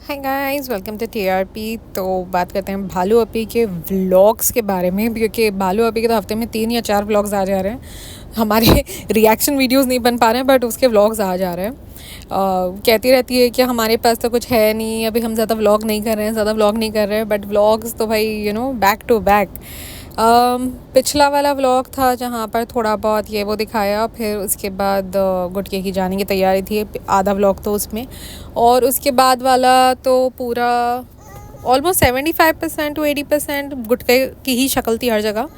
Hi guys, welcome to TRP. तो बात करते हैं भालू अपी के व्लॉग्स के बारे में, क्योंकि भालू अपी के तो हफ्ते में 3 या 4 व्लॉग्स आ जा रहे हैं। हमारे रिएक्शन वीडियोस नहीं बन पा रहे हैं, बट उसके व्लॉग्स आ जा रहे हैं। कहती रहती है कि हमारे पास तो कुछ है नहीं, अभी हम ज़्यादा व्लॉग नहीं कर रहे हैं, बट व्लॉग्स तो भाई बैक टू बैक। पिछला वाला व्लॉग था जहाँ पर थोड़ा बहुत ये वो दिखाया, फिर उसके बाद गुटके की जाने की तैयारी थी, आधा व्लॉग तो उसमें। और उसके बाद वाला तो पूरा ऑलमोस्ट 75% टू 80% गुटके की ही शक्ल थी हर जगह।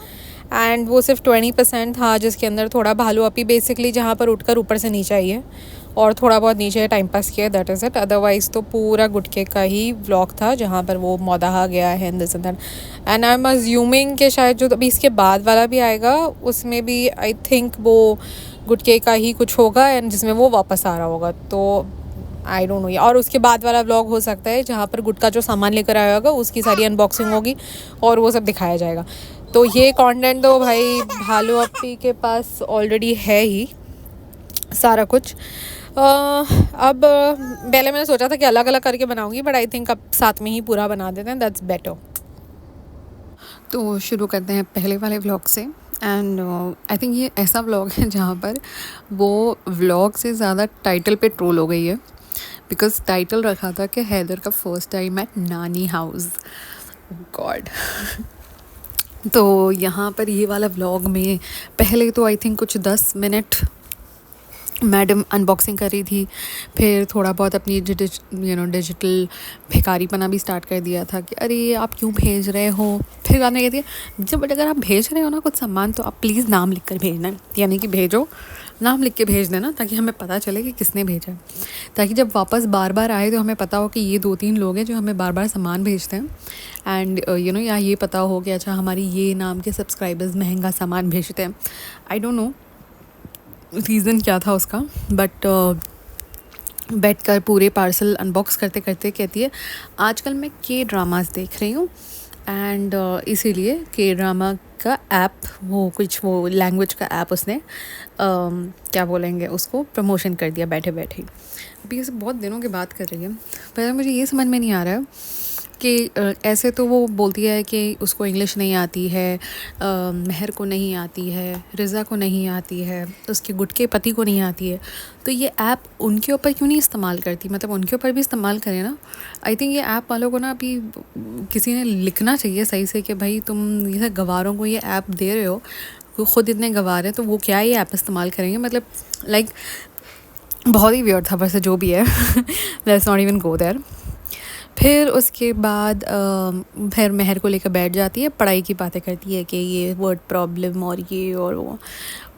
एंड वो सिर्फ 20% था जिसके अंदर थोड़ा भालू अपी बेसिकली जहाँ पर उठकर ऊपर से नीचे आई है और थोड़ा बहुत नीचे टाइम पास किया, दैट इज़ इट। अदरवाइज़ तो पूरा गुटके का ही व्लॉग था जहाँ पर वो मौदाहा गया है in this and that. And I am assuming कि शायद जो अभी इसके बाद वाला भी आएगा उसमें भी आई थिंक वो गुटके का ही कुछ होगा एंड जिसमें वो वापस आ रहा होगा। तो आई डोंट नो। और उसके बाद वाला व्लॉग हो सकता है जहाँ पर गुटका जो सामान लेकर आया होगा उसकी सारी अनबॉक्सिंग होगी और वो सब दिखाया जाएगा। तो ये कंटेंट तो भाई भालू अप्पी के पास ऑलरेडी है ही सारा कुछ। अब पहले मैंने सोचा था कि अलग अलग करके बनाऊंगी, बट आई थिंक अब साथ में ही पूरा बना देते हैं, दैट्स बेटर। तो शुरू करते हैं पहले वाले व्लॉग से। एंड आई थिंक ये ऐसा व्लॉग है जहाँ पर वो व्लॉग से ज़्यादा टाइटल पे ट्रोल हो गई है, बिकॉज टाइटल रखा था कि हैदर का फर्स्ट टाइम एट नानी हाउस। गॉड। तो यहाँ पर ये वाला व्लॉग में पहले तो आई थिंक कुछ 10 मिनट मैडम अनबॉक्सिंग कर रही थी, फिर थोड़ा बहुत अपनी डिजिटल भिखारीपना भी स्टार्ट कर दिया था कि अरे आप क्यों भेज रहे हो। फिर बाद में कहती है जब अगर आप भेज रहे हो ना कुछ सामान तो आप प्लीज़ नाम लिख कर भेजना, यानी कि भेजो, नाम लिख के भेज देना ताकि हमें पता चले कि किसने भेजा है, ताकि जब वापस बार बार आए तो हमें पता हो कि ये 2-3 लोग हैं जो हमें बार बार सामान भेजते हैं। एंड या ये पता हो कि अच्छा हमारी ये नाम के सब्सक्राइबर्स महंगा सामान भेजते हैं। आई डोंट नो रीज़न क्या था उसका, बट बैठ कर पूरे पार्सल अनबॉक्स करते करते कहती है आजकल मैं के ड्रामास देख रही हूँ एंड इसीलिए के ड्रामा का ऐप, वो लैंग्वेज का ऐप उसने क्या बोलेंगे उसको प्रमोशन कर दिया बैठे बैठे ही। अभी ये सब बहुत दिनों की बात कर रही है, पर मुझे ये समझ में नहीं आ रहा है कि ऐसे तो वो बोलती है कि उसको इंग्लिश नहीं आती है, महर को नहीं आती है, रिज़ा को नहीं आती है, उसके गुटके पति को नहीं आती है, तो ये ऐप उनके ऊपर क्यों नहीं इस्तेमाल करती, मतलब उनके ऊपर भी इस्तेमाल करें ना। आई थिंक ये ऐप वालों को ना अभी किसी ने लिखना चाहिए सही से कि भाई तुम ये गवारों को ये ऐप दे रहे हो, वो खुद इतने गवार हैं तो वो क्या ये ऐप इस्तेमाल करेंगे, मतलब लाइक बहुत ही वियर्ड था। वैसे जो भी है let's not even go there. फिर उसके बाद फिर महर को लेकर बैठ जाती है, पढ़ाई की बातें करती है कि ये वर्ड प्रॉब्लम और ये और वो,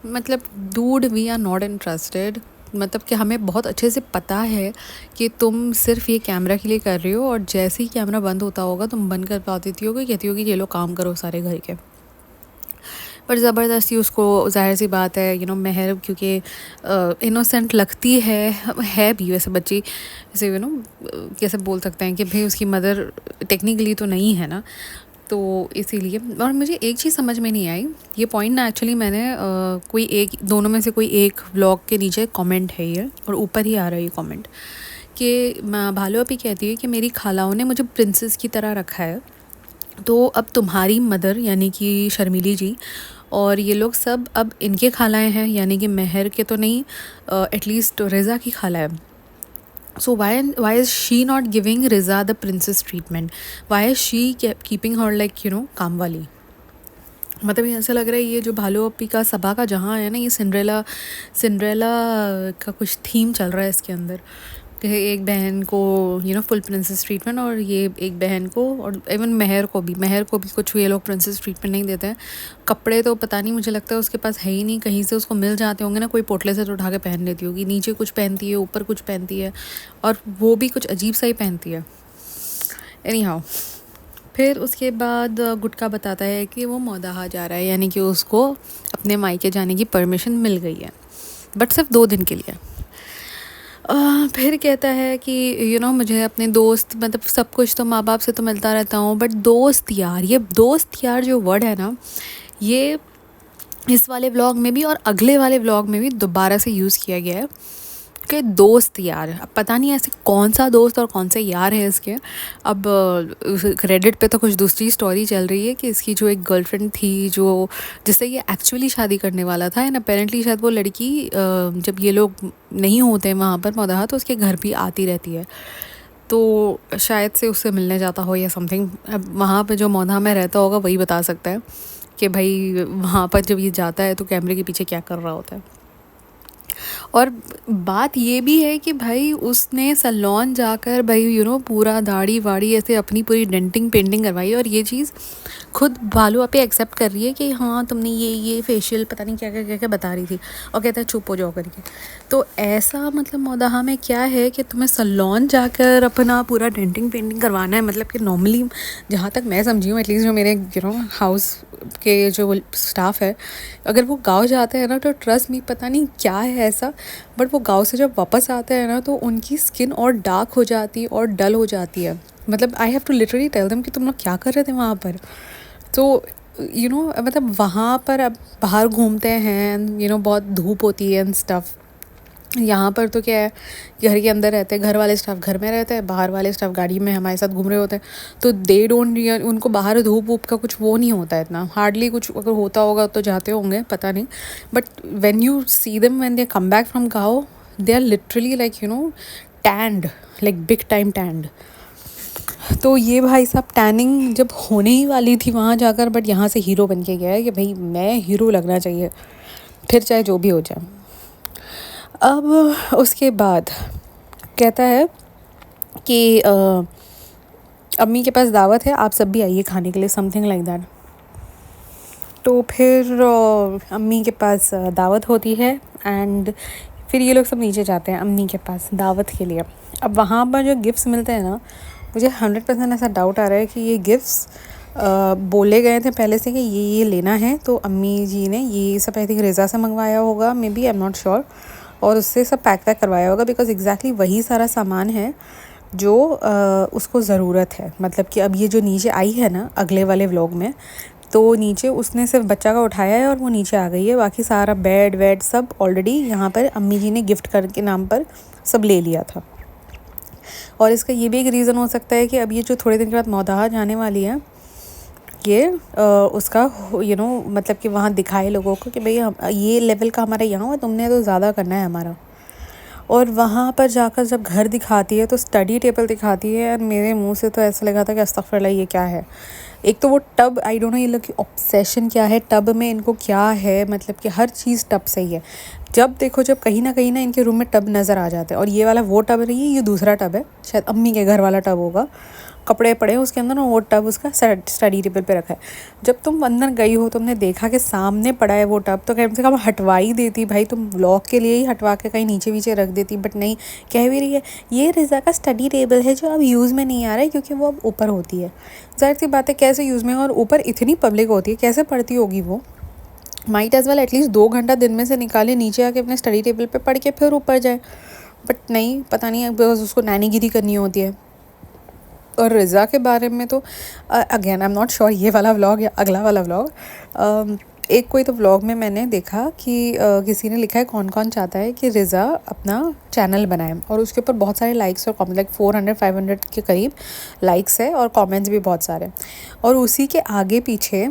मतलब dude we are not interested. मतलब कि हमें बहुत अच्छे से पता है कि तुम सिर्फ ये कैमरा के लिए कर रही हो, और जैसे ही कैमरा बंद होता होगा तुम बंद कर पाती थी होगी, कहती होगी ये लो काम करो सारे घर के। पर ज़बरदस्ती उसको, ज़ाहिर सी बात है महर क्योंकि इनोसेंट लगती है भी वैसे बच्ची, जैसे कैसे बोल सकते हैं कि भाई उसकी मदर टेक्निकली तो नहीं है ना, तो इसीलिए। और मुझे एक चीज़ समझ में नहीं आई, ये पॉइंट ना एक्चुअली मैंने कोई एक दोनों में से कोई एक व्लॉग के नीचे कमेंट है ये, और ऊपर ही आ रहा है ये कमेंट कि भालू अपी कहती है कि मेरी खालाओं ने मुझे प्रिंसेस की तरह रखा है, तो अब तुम्हारी मदर यानी कि शर्मिली जी और ये लोग सब अब इनके खालाएँ हैं, यानी कि महर के तो नहीं, एटलीस्ट रिज़ा की खाला है। सो why is she not giving Riza the princess treatment? Why is she keeping her like काम वाली? मतलब ये ऐसा लग रहा है ये जो भालू अपी का सबा का जहाँ है ना, ये सिंड्रेला का कुछ थीम चल रहा है इसके अंदर कि एक बहन को फुल प्रिंसेस ट्रीटमेंट, और ये एक बहन को, और इवन महर को भी कुछ ये लोग प्रिंसेस ट्रीटमेंट नहीं देते हैं। कपड़े तो पता नहीं, मुझे लगता है उसके पास है ही नहीं, कहीं से उसको मिल जाते होंगे ना, कोई पोटले से तो उठा के पहन लेती होगी, नीचे कुछ पहनती है ऊपर कुछ पहनती है, और वो भी कुछ अजीब सा ही पहनती है। एनी हाउ, फिर उसके बाद गुटका बताता है कि वो मौदाहा जा रहा है, यानी कि उसको अपने मायके जाने की परमिशन मिल गई है, बट सिर्फ 2 दिन के लिए। फिर कहता है कि मुझे अपने दोस्त, मतलब सब कुछ तो माँ बाप से तो मिलता रहता हूँ, बट दोस्त यार, ये दोस्त यार जो वर्ड है ना, ये इस वाले व्लॉग में भी और अगले वाले व्लॉग में भी दोबारा से यूज़ किया गया है। के दोस्त यार, अब पता नहीं ऐसे कौन सा दोस्त और कौन से यार हैं इसके। अब रेडिट पे तो कुछ दूसरी स्टोरी चल रही है कि इसकी जो एक गर्लफ्रेंड थी जो जिससे ये एक्चुअली शादी करने वाला था, एंड अपेरेंटली शायद वो लड़की जब ये लोग नहीं होते वहाँ पर मौदाहा तो उसके घर भी आती रहती है, तो शायद से उससे मिलने जाता हो या समथिंग। अब वहाँ पे जो मौदाहा में रहता होगा वही बता सकता है कि भाई वहाँ पर जब ये जाता है तो कैमरे के पीछे क्या कर रहा होता है। और बात ये भी है कि भाई उसने सैलून जाकर भाई पूरा दाढ़ी वाड़ी ऐसे अपनी पूरी डेंटिंग पेंटिंग करवाई, और ये चीज़ खुद भालू आपे एक्सेप्ट कर रही है कि हाँ तुमने ये फेशियल पता नहीं क्या क्या बता रही थी, और कहता है चुप हो जाओ करके। तो ऐसा मतलब मौदाहा में क्या है कि तुम्हें सैलून जाकर अपना पूरा डेंटिंग पेंटिंग करवाना है। मतलब कि नॉर्मली जहाँ तक मैं समझी हूँ, एटलीस्ट जो मेरे हाउस के जो स्टाफ है, अगर वो गाँव जाते हैं ना तो ट्रस्ट मी पता नहीं क्या है ऐसा, बट वो गाँव से जब वापस आते हैं ना तो उनकी स्किन और डार्क हो जाती है और डल हो जाती है। मतलब I have to literally tell them कि तुम लोग क्या कर रहे थे वहाँ पर। तो मतलब वहाँ पर अब बाहर घूमते हैं, बहुत धूप होती है एंड स्टफ़। यहाँ पर तो क्या है, घर के अंदर रहते हैं, घर वाले स्टाफ घर में रहते हैं, बाहर वाले स्टाफ गाड़ी में हमारे साथ घूम रहे होते हैं, तो दे डोंट, उनको बाहर धूप वूप का कुछ वो नहीं होता है इतना, हार्डली कुछ अगर होता होगा तो जाते होंगे पता नहीं। But when you see them when they come back from गाँव, they are literally like tanned, like big time tanned. तो ये भाई साहब टैनिंग जब होने ही वाली थी वहाँ जाकर, बट यहाँ से हीरो बन के गया है कि भाई मैं हीरो लगना चाहिए, फिर चाहे जो भी हो जाए। अब उसके बाद कहता है कि अम्मी के पास दावत है, आप सब भी आइए खाने के लिए, समथिंग लाइक दैट। तो फिर अम्मी के पास दावत होती है, एंड फिर ये लोग सब नीचे जाते हैं अम्मी के पास दावत के लिए। अब वहाँ पर जो गिफ्ट्स मिलते हैं ना, मुझे 100% ऐसा डाउट आ रहा है कि ये गिफ्ट्स बोले गए थे पहले से कि ये लेना है, तो अम्मी जी ने ये सब आई थिंक रिज़ा से मंगवाया होगा, may be, I am not sure, और उससे सब पैक करवाया होगा, बिकॉज एग्जैक्टली वही सारा सामान है जो उसको ज़रूरत है। मतलब कि अब ये जो नीचे आई है ना अगले वाले व्लॉग में, तो नीचे उसने सिर्फ बच्चा का उठाया है और वो नीचे आ गई है, बाकी सारा बेड वेड सब ऑलरेडी यहाँ पर अम्मी जी ने गिफ्ट कर के नाम पर सब ले लिया था। और इसका ये भी एक रीज़न हो सकता है कि अब ये जो थोड़े दिन के बाद मौदाहा जाने वाली है, ये उसका मतलब कि वहाँ दिखाए लोगों को कि भाई हम ये लेवल का हमारा यहाँ है, तुमने तो ज़्यादा करना है हमारा। और वहाँ पर जाकर जब घर दिखाती है तो स्टडी टेबल दिखाती है, और मेरे मुंह से तो ऐसा लगा था कि अस्तगफुरुल्लाह ये क्या है। एक तो वो टब, आई डोंट नो ये लोग की ऑब्सेशन क्या है टब में, इनको क्या है, मतलब कि हर चीज़ टब से ही है। जब देखो जब कहीं ना इनके रूम में टब नज़र आ जाते हैं, और ये वाला वो टब नहीं है, ये दूसरा टब है, शायद अम्मी के घर वाला टब होगा, कपड़े पड़े हैं उसके अंदर, और वो टब उसका स्टडी टेबल पे रखा है। जब तुम अंदर गई हो, तुमने देखा कि सामने पड़ा है वो टब, तो कम से कम हटवा ही देती भाई, तुम व्लॉग के लिए ही हटवा के कहीं नीचे वीचे रख देती। बट नहीं, कह भी रही है ये रिज़ा का स्टडी टेबल है जो अब यूज़ में नहीं आ रहा है क्योंकि वो अब ऊपर होती है। ज़ाहिर सी बात है कैसे यूज़ में, और ऊपर इतनी पब्लिक होती है, कैसे पढ़ती होगी वो। माइट एज़ वेल एटलीस्ट 2 घंटा दिन में से निकाले, नीचे आके अपने स्टडी टेबल पे पढ़ के फिर ऊपर जाए। बट नहीं, पता नहीं, बिकॉज उसको नैनीगिरी करनी होती है। और रिज़ा के बारे में तो again I am not sure ये वाला व्लॉग या अगला वाला व्लॉग, एक कोई तो व्लॉग में मैंने देखा कि किसी ने लिखा है कौन कौन चाहता है कि रिज़ा अपना चैनल बनाए, और उसके ऊपर बहुत सारे लाइक्स और कमेंट, लाइक 400-500 के करीब लाइक्स है और कमेंट्स भी बहुत सारे। और उसी के आगे पीछे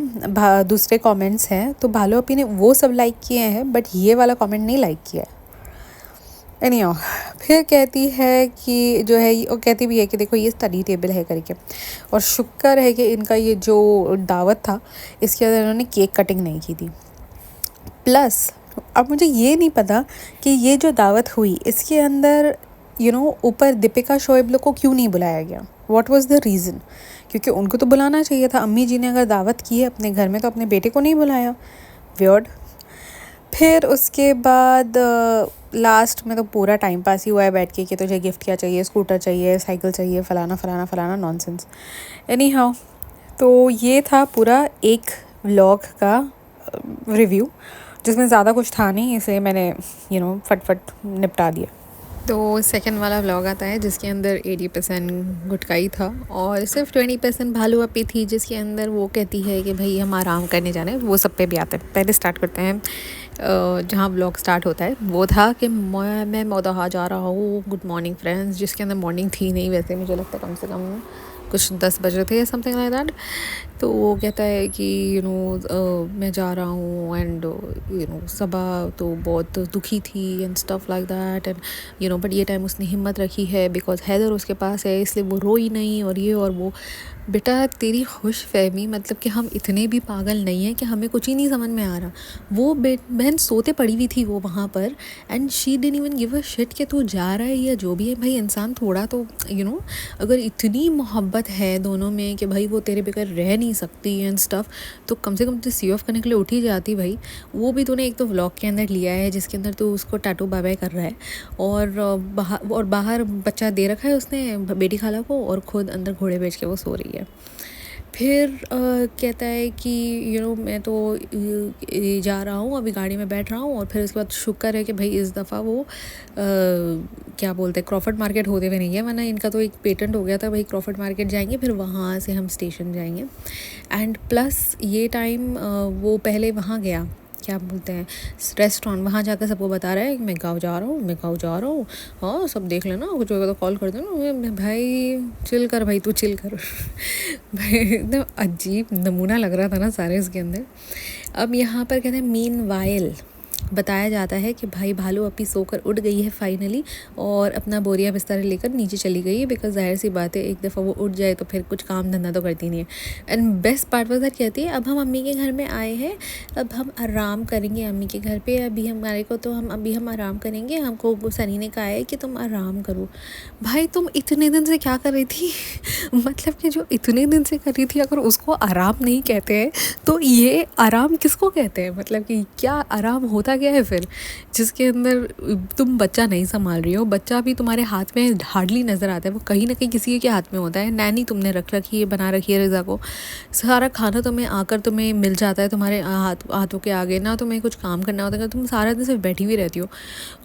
दूसरे कमेंट्स हैं, तो भालू अपी ने वो सब लाइक किए हैं, बट ये वाला कमेंट नहीं लाइक किया है। एनीहाउ, फिर कहती है कि जो है, और कहती भी है कि देखो ये स्टडी टेबल है करके, और शुक्र है कि इनका ये जो दावत था इसके अंदर इन्होंने केक कटिंग नहीं की थी। प्लस अब मुझे ये नहीं पता कि ये जो दावत हुई इसके अंदर ऊपर दीपिका शोएब लोग को क्यों नहीं बुलाया गया, व्हाट वाज द रीज़न। क्योंकि उनको तो बुलाना चाहिए था, अम्मी जी ने अगर दावत की है अपने घर में तो अपने बेटे को नहीं बुलाया, वियर्ड। फिर उसके बाद लास्ट में तो पूरा टाइम पास ही हुआ है बैठ के कि तुझे गिफ्ट क्या चाहिए, स्कूटर चाहिए, साइकिल चाहिए, फलाना फलाना फलाना नॉनसेंस। एनी हाउ, तो ये था पूरा एक व्लॉग का रिव्यू, जिसमें ज़्यादा कुछ था नहीं, इसलिए मैंने फटफट निपटा दिया। तो सेकंड वाला व्लॉग आता है जिसके अंदर 80% गुटकाई था और सिर्फ 20% भालू अपी थी, जिसके अंदर वो कहती है कि भाई हम आराम करने जाना है। वो सब पे भी आते हैं। पहले स्टार्ट करते हैं जहाँ व्लॉग स्टार्ट होता है वो था कि मैं मौदहा जा रहा हूँ, गुड मॉर्निंग फ्रेंड्स, जिसके अंदर मॉर्निंग थी नहीं, वैसे मुझे लगता है कम से कम कुछ 10 बज रहे थे या समथिंग लाइक दैट। तो वो कहता है कि मैं जा रहा हूँ एंड सबा तो बहुत दुखी थी and stuff like that and but ये टाइम उसने हिम्मत रखी है बिकॉज हैदर उसके पास है, इसलिए वो रोई नहीं और ये और वो। बेटा तेरी खुश फहमी, मतलब कि हम इतने भी पागल नहीं हैं कि हमें कुछ ही नहीं समझ में आ रहा। वो बहन सोते पड़ी हुई थी वो वहाँ पर and she didn't even give a shit कि तू जा रहा है या जो भी है। भाई इंसान थोड़ा तो अगर इतनी मोहब्बत है दोनों में कि भाई वो तेरे बगैर रह नहीं सकती एंड स्टफ, तो कम से कम तो सी ऑफ करने के लिए उठ ही जाती भाई। वो भी तूने एक तो व्लॉग के अंदर लिया है जिसके अंदर तू उसको टाटू बाय बाय कर रहा है और बाहर बच्चा दे रखा है उसने बेटी खाला को और खुद अंदर घोड़े बेच के वो सो रही है। फिर कहता है कि मैं तो जा रहा हूँ, अभी गाड़ी में बैठ रहा हूँ। और फिर उसके बाद शुक्र है कि भाई इस दफ़ा वो क्या बोलते हैं क्रॉफर्ड मार्केट होते हुए नहीं है, वरना इनका तो एक पेटेंट हो गया था भाई क्रॉफर्ड मार्केट जाएंगे फिर वहाँ से हम स्टेशन जाएंगे। एंड प्लस ये टाइम वो पहले वहाँ गया, क्या बोलते हैं रेस्टोरेंट, वहाँ जाकर सबको बता रहा है कि मैं गाँव जा रहा हूँ, मैं गाँव जा रहा हूँ, हाँ सब देख लेना, कुछ होगा तो कॉल कर देना। भाई चिल कर भाई, तू चिल कर भाई एकदम अजीब नमूना लग रहा था ना सारे इसके अंदर। अब यहाँ पर कहते हैं मीन वाइल बताया जाता है कि भाई भालू अपी सोकर उठ गई है फाइनली और अपना बोरिया बिस्तर लेकर नीचे चली गई है बिकॉज जाहिर सी बात है एक दफ़ा वो उठ जाए तो फिर कुछ काम धंधा तो करती नहीं है। And best part was that कहती है अब हम अम्मी के घर में आए हैं, अब हम आराम करेंगे अम्मी के घर पे, अभी हमारे को तो हम आराम करेंगे, हमको सनी ने कहा है कि तुम आराम करो। भाई तुम इतने दिन से क्या कर रही थी मतलब कि जो इतने दिन से कर रही थी अगर उसको आराम नहीं कहते हैं तो ये आराम किसको कहते हैं? मतलब कि क्या आराम होता क्या है फिर, जिसके अंदर तुम बच्चा नहीं संभाल रही हो, बच्चा भी तुम्हारे हाथ में हार्डली नज़र आता है, वो कहीं ना कहीं किसी के हाथ में होता है। नैनी तुमने रख रखी है, बना रखी है रिज़ा को, सारा खाना तुम्हें आकर तुम्हें मिल जाता है तुम्हारे हाथों के आगे, ना तुम्हें कुछ काम करना होता है, तुम सारा दिन सिर्फ बैठी हुई रहती हो।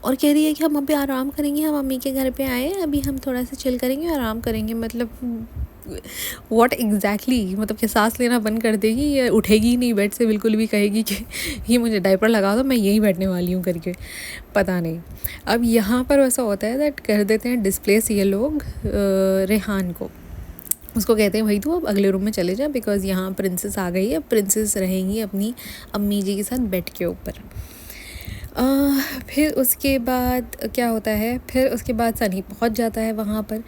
और कह रही है कि हम अभी आराम करेंगे, हम मम्मी के घर पे आए, अभी हम थोड़ा सा चिल करेंगे, आराम करेंगे। मतलब व्हाट एग्जैक्टली, मतलब कि सांस लेना बंद कर देगी या उठेगी ही नहीं बेड से बिल्कुल भी, कहेगी कि ये मुझे डायपर लगा दो मैं यहीं बैठने वाली हूँ करके, पता नहीं। अब यहाँ पर वैसा होता है दैट कर देते हैं डिस्प्लेस ये लोग रेहान को, उसको कहते हैं भाई तू अब अगले रूम में चले जा बिकॉज़ यहाँ प्रिंसेस आ गई है, प्रिंसेस रहेंगी अपनी अम्मी जी के साथ बेड के ऊपर। फिर उसके बाद क्या होता है, फिर उसके बाद सनी पहुंच जाता है वहाँ पर।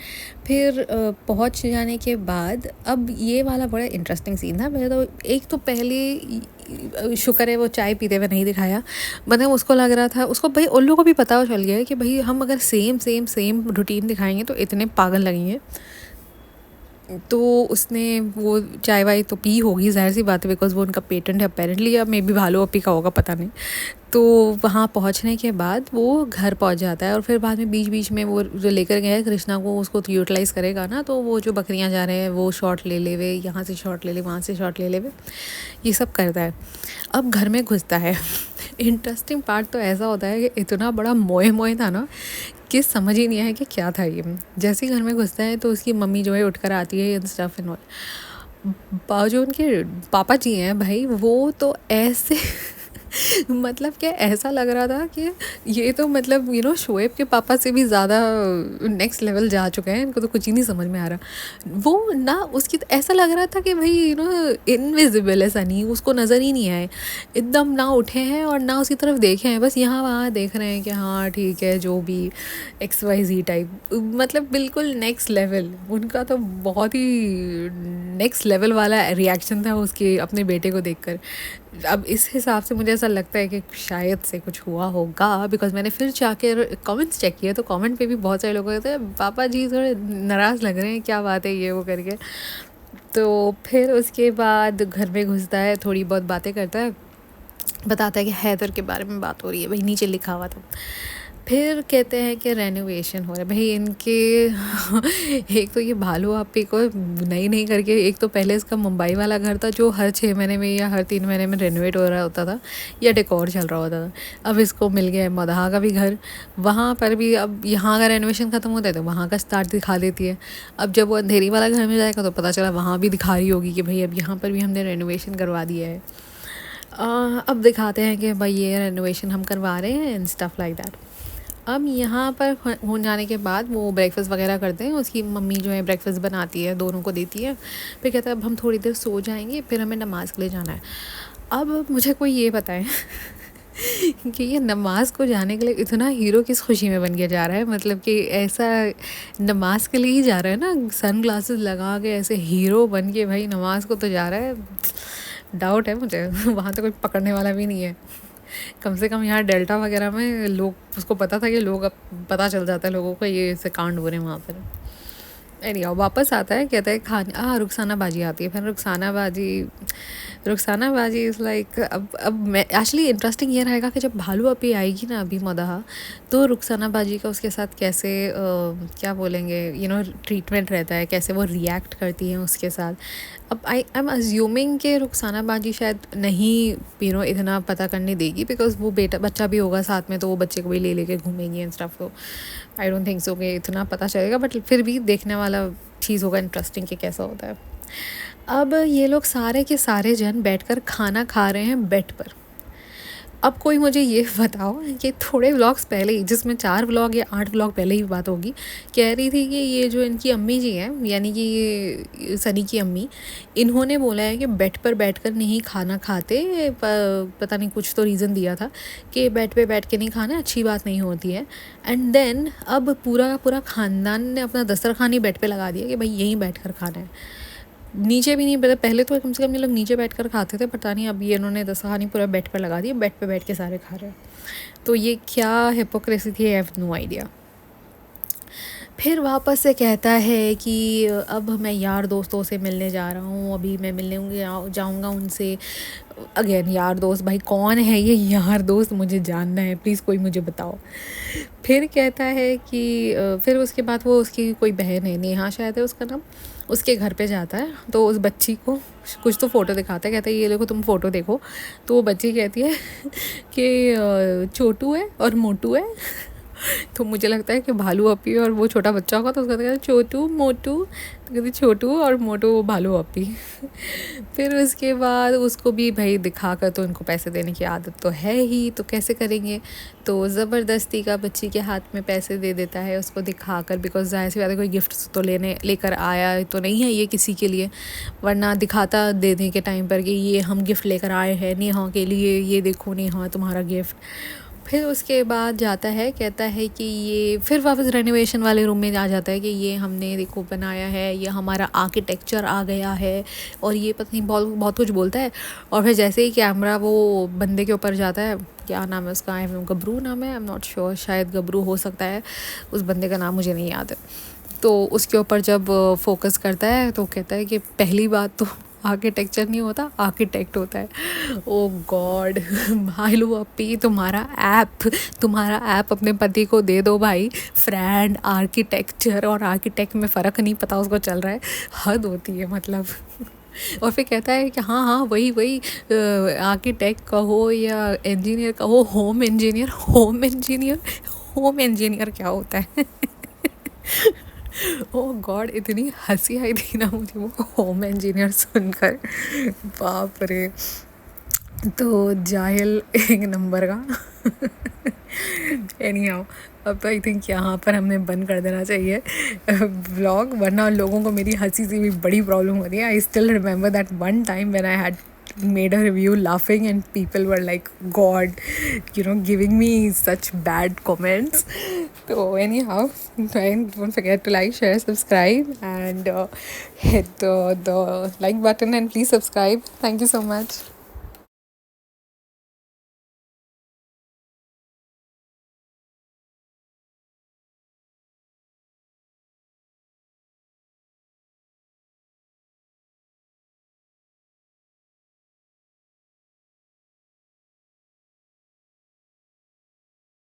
फिर पहुंच जाने के बाद अब ये वाला बड़ा इंटरेस्टिंग सीन था। मेरे तो एक तो पहले शुक्र है वो चाय पीते हुए नहीं दिखाया, मतलब उसको लग रहा था, उसको भाई उन लोगों को भी पता चल गया है कि भाई हम अगर सेम रूटीन दिखाएंगे तो इतने पागल लगेंगे। तो उसने वो चाय वाय तो पी होगी, जाहिर सी बात है बिकॉज वो उनका पेटेंट है अपेरेंटली, या मे बी भालू अपी का होगा पता नहीं। तो वहाँ पहुँचने के बाद वो घर पहुँच जाता है और फिर बाद में बीच में वो जो लेकर गया है कृष्णा को, उसको तो यूटिलाइज़ करेगा ना, तो वो जो बकरियाँ जा रहे हैं वो शॉट ले ले वे, यहाँ से शॉट ले ले, वहाँ से शॉट ले ले वे, ये सब करता है। अब घर में घुसता है इंटरेस्टिंग पार्ट तो ऐसा होता है कि इतना बड़ा मोए था ना कि समझ ही नहीं आया कि क्या था ये। जैसे ही घर में घुसता है तो उसकी मम्मी जो है उठकर आती है इन स्टफ एंड ऑल। जो उनके पापा जी हैं भाई वो तो ऐसे मतलब क्या ऐसा लग रहा था कि ये तो मतलब शोएब के पापा से भी ज़्यादा नेक्स्ट लेवल जा चुके हैं, इनको तो कुछ ही नहीं समझ में आ रहा। वो ना उसकी तो ऐसा लग रहा था कि भाई इनविजिबल है सनी, उसको नज़र ही नहीं आए, एकदम ना उठे हैं और ना उसकी तरफ देखे हैं, बस यहाँ वहाँ देख रहे हैं कि हाँ ठीक है जो भी XYZ टाइप, मतलब बिल्कुल नेक्स्ट लेवल। उनका तो बहुत ही नेक्स्ट लेवल वाला रिएक्शन था उसके अपने बेटे को देखकर। अब इस हिसाब से मुझे ऐसा लगता है कि शायद से कुछ हुआ होगा बिकॉज मैंने फिर जाकर कमेंट्स चेक किए तो कमेंट पे भी बहुत सारे लोग कहते हैं पापा जी थोड़े नाराज़ लग रहे हैं, क्या बात है ये वो करके। तो फिर उसके बाद घर में घुसता है, थोड़ी बहुत बातें करता है, बताता है कि हैदर के बारे में बात हो रही है, भाई नीचे लिखा हुआ था। फिर कहते हैं कि रेनोवेशन हो रहा है भाई इनके एक तो ये भालू आपी को नहीं करके, एक तो पहले इसका मुंबई वाला घर था जो हर 6 महीने में या हर 3 महीने में रेनोवेट हो रहा होता था या डेकोर चल रहा होता था। अब इसको मिल गया है मदहा का भी घर, वहाँ पर भी अब यहाँ का रेनोवेशन ख़त्म होता है तो वहाँ का स्टार्ट दिखा देती है। अब जब वो अंधेरी वाला घर में जाएगा तो पता चला वहाँ भी दिखा रही होगी कि भाई अब यहाँ पर भी हमने रेनोवेशन करवा दिया है। अब दिखाते हैं कि भाई ये रेनोवेशन हम करवा रहे हैं एंड स्टफ़ लाइक दैट। अब यहाँ पर हो जाने के बाद वो ब्रेकफ़ास्ट वगैरह करते हैं, उसकी मम्मी जो है ब्रेकफ़ास्ट बनाती है, दोनों को देती है। फिर कहता है अब हम थोड़ी देर सो जाएंगे, फिर हमें नमाज़ के लिए जाना है। अब मुझे कोई ये बताए कि ये नमाज़ को जाने के लिए इतना हीरो किस खुशी में बन के जा रहा है, मतलब कि ऐसा नमाज़ के लिए ही जा रहा है ना, सन ग्लासेस लगा के ऐसे हीरो बन के भाई नमाज़ को तो जा रहा है। डाउट है मुझे वहाँ तो कोई पकड़ने वाला भी नहीं है। कम से कम यहाँ डेल्टा वगैरह में लोग, उसको पता था कि लोग, अब पता चल जाता है लोगों को ये ऐसे कांड हो रहे हैं वहाँ पर। एनीहाउ वापस आता है, कहता है खाने, रुखसाना बाजी आती है। फिर रुखसाना बाजी इज़ लाइक, अब मैं एक्चुअली इंटरेस्टिंग ये रहेगा कि जब भालू अपी आएगी ना अभी मदहा, तो रुखसाना बाजी का उसके साथ कैसे क्या बोलेंगे, ट्रीटमेंट रहता है, कैसे वो रिएक्ट करती हैं उसके साथ। अब आई एम अज्यूमिंग कि रुखसाना बाजी शायद नहीं इतना पता करने देगी, बिकॉज वो बच्चा भी होगा साथ में, तो वो बच्चे को भी ले लेके घूमेंगी एंड स्टफ। तो आई डोंट थिंक सो कि इतना पता चलेगा, बट फिर भी देखने वाला चीज़ होगा इंटरेस्टिंग कि कैसा होता है। अब ये लोग सारे के सारे जन बैठकर खाना खा रहे हैं बेड पर। अब कोई मुझे ये बताओ कि थोड़े व्लॉग्स पहले ही, जिसमें 4 व्लॉग या 8 व्लॉग पहले ही बात होगी, कह रही थी कि ये जो इनकी अम्मी जी हैं, यानी कि ये सनी की अम्मी, इन्होंने बोला है कि बेड पर बैठकर नहीं खाना खाते। पता नहीं कुछ तो रीज़न दिया था कि बेड पे बैठ के नहीं खाना, अच्छी बात नहीं होती है। एंड देन अब पूरा का पूरा ख़ानदान ने अपना दस्तरखान ही बेड पे लगा दिया कि भाई यहीं बैठ कर खाना है, नीचे भी नहीं। पहले तो कम से कम ये लोग नीचे बैठकर खाते थे, पता नहीं अब ये इन्होंने दस्तरखानी पूरा बेड पर लगा दिया, बेड पे बैठ के सारे खा रहे हैं। तो ये क्या हिपोक्रेसी थी, आई हैव नो आइडिया। फिर वापस से कहता है कि अब मैं यार दोस्तों से मिलने जा रहा हूँ, अभी मैं मिलने जाऊँगा उनसे। अगेन यार दोस्त, भाई कौन है ये यार दोस्त, मुझे जानना है, प्लीज़ कोई मुझे बताओ। फिर कहता है कि फिर उसके बाद वो, उसकी कोई बहन है, नेहा शायद है उसका नाम, उसके घर पे जाता है। तो उस बच्ची को कुछ तो फ़ोटो दिखाता है, कहता है ये देखो तुम फ़ोटो देखो। तो वो बच्ची कहती है कि छोटू है और मोटू है। तो मुझे लगता है कि भालू अपी और वो छोटा बच्चा होगा, तो उसका कहता है छोटू मोटू, तो कहती छोटू और मोटू भालू अपी। फिर उसके बाद उसको भी भाई दिखाकर, तो उनको पैसे देने की आदत तो है ही, तो कैसे करेंगे, तो ज़बरदस्ती का बच्ची के हाथ में पैसे दे देता है उसको दिखाकर, बिकॉज ज़ाहिर सी बात है कोई गिफ्ट तो लेकर आया तो नहीं है ये किसी के लिए, वरना दिखाता देने के टाइम पर कि ये हम गिफ्ट लेकर आए हैं नेहा के लिए, ये देखो नेहा तुम्हारा गिफ्ट। फिर उसके बाद जाता है, कहता है कि ये, फिर वापस रेनोवेशन वाले रूम में आ जाता है कि ये हमने देखो बनाया है, ये हमारा आर्किटेक्चर आ गया है, और ये पता नहीं बहुत बहुत कुछ बोलता है। और फिर जैसे ही कैमरा वो बंदे के ऊपर जाता है, क्या नाम है उसका, गबरू नाम है, आई एम नॉट श्योर, शायद गबरू हो सकता है, उस बंदे का नाम मुझे नहीं याद है। तो उसके ऊपर जब फोकस करता है तो कहता है कि पहली बात तो आर्किटेक्चर नहीं होता, आर्किटेक्ट होता है। ओ गॉड भालू अपी, तुम्हारा ऐप अपने पति को दे दो भाई। फ्रेंड, आर्किटेक्चर और आर्किटेक्ट में फ़र्क नहीं पता उसको चल रहा है, हद होती है मतलब। और फिर कहता है कि हाँ हाँ वही आर्किटेक्ट कहो या इंजीनियर कहो, होम इंजीनियर क्या होता है। ओह गॉड, इतनी हंसी आई थी ना मुझे वो होम इंजीनियर सुनकर, बाप रे। तो जाहिल एक नंबर का। एनीहाउ, अब आई थिंक यहाँ पर हमने बंद कर देना चाहिए व्लॉग, वरना लोगों को मेरी हंसी से भी बड़ी प्रॉब्लम होती है। I still remember that one time when I had made a review laughing and people were like god, giving me such bad comments. So anyhow, don't forget to like, share, subscribe, and hit the like button, and please subscribe. Thank you so much.